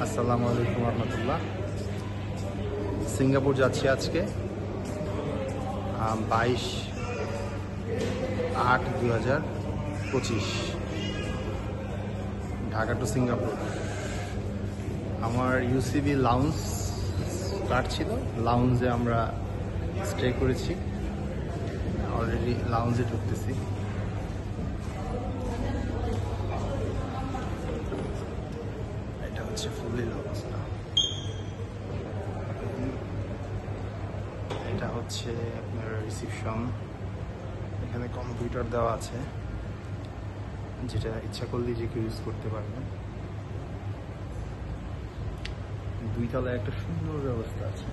আসসালামু আলাইকুম রহমতুল্লাহ। সিঙ্গাপুর যাচ্ছি আজকে 22/8/2025 ঢাকা টু সিঙ্গাপুর। আমার ইউসিবি লাউঞ্জ স্টার্ট ছিল, লাউঞ্জে আমরা স্টে করেছি, অলরেডি লাউঞ্জে ঢুকতেছি। এটা হচ্ছে ফুললি অবস্থা। এটা হচ্ছে আপনার রিসিপশন, এখানে কম্পিউটার দেওয়া আছে, যেটা ইচ্ছা করলে যে কেউ ইউজ করতে পারবেন। দুই তলায় একটা সুন্দর ব্যবস্থা আছে।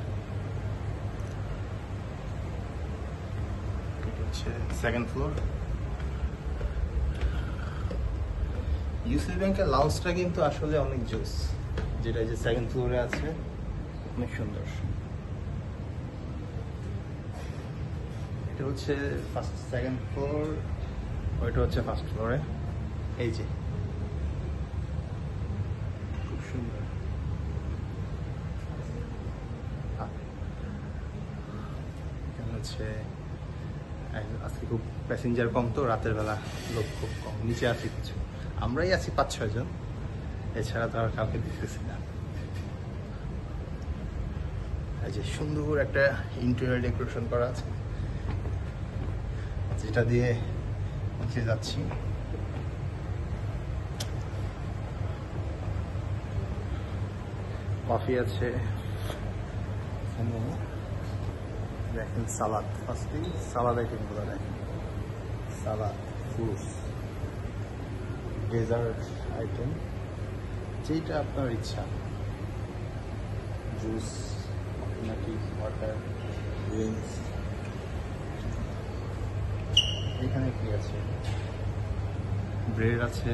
এটা হচ্ছে সেকেন্ড ফ্লোর। ইউসিবি ব্যাংকের লাউঞ্জটা কিন্তু আসলে অনেক জোস, যেটা যে সেকেন্ড ফ্লোরে আছে, অনেক সুন্দর। এটা হচ্ছে সেকেন্ড ফ্লোর, ওইটা হচ্ছে ফার্স্ট ফ্লোরে। এই যে খুব সুন্দর। এখানে হচ্ছে আজকে খুব প্যাসেঞ্জার কম, তো রাতের বেলা লোক খুব কম। নিচে আছি কিছু, আমরাই আছি 5-6 জন, এছাড়া তো আর কাউকে দেখতেছি না। এই যে সুন্দর একটা ইন্টেরিয়র ডেকোরেশন করা আছে, যেটা দিয়ে নিচে যাচ্ছি। কফি আছে, দেখেন সালাদ, ফার্স্টেই সালাদ আইটেমগুলো দেখেন, সালাদ, ফ্রুটস, ডেজার্ট আইটেম, যেটা আপনার ইচ্ছা, জুস নাকি ওয়াটার, ড্রিঙ্কস। এখানে কি আছে? ব্রেড আছে,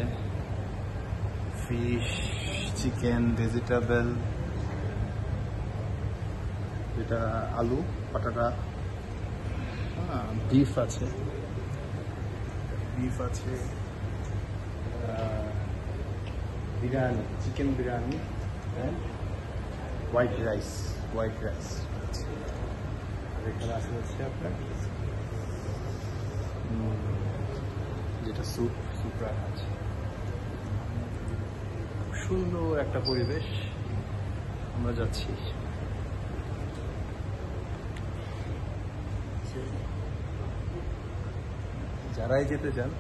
ফিশ, চিকেন, ভেজিটেবল, যেটা আলু, পাটাটা, বিফ আছে, biryani, chicken biryani, white rice. আর এখানে আছে হচ্ছে আপনার যেটা স্যুপ রাখা আছে। সুন্দর একটা পরিবেশ, আমরা যাচ্ছি। যারাই যেতে চান,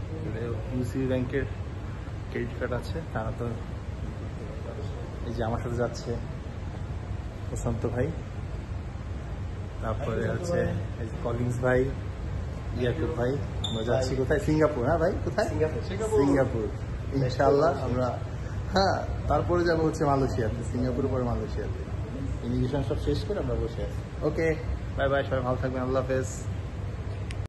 ইউসিবি ব্যাংকের ক্রেডিট কার্ড আছে, তারা তো এই যে আমার সাথে যাচ্ছে প্রশান্ত ভাই, তারপরে আছে কলিংস ভাই, ইয়াকুব ভাই। আমরা যাচ্ছি কোথায়? সিঙ্গাপুর। হ্যাঁ ভাই, কোথায়? সিঙ্গাপুর ইনশাআল্লাহ। আমরা তারপরে যাবো হচ্ছে মালয়েশিয়াতে, সিঙ্গাপুর পরে মালয়েশিয়াতে। ইমিগ্রেশন সব শেষ করে আমরা বসে আছি। ওকে, বাই বাই, সবাই ভালো থাকবেন, আল্লাহ হাফেজ।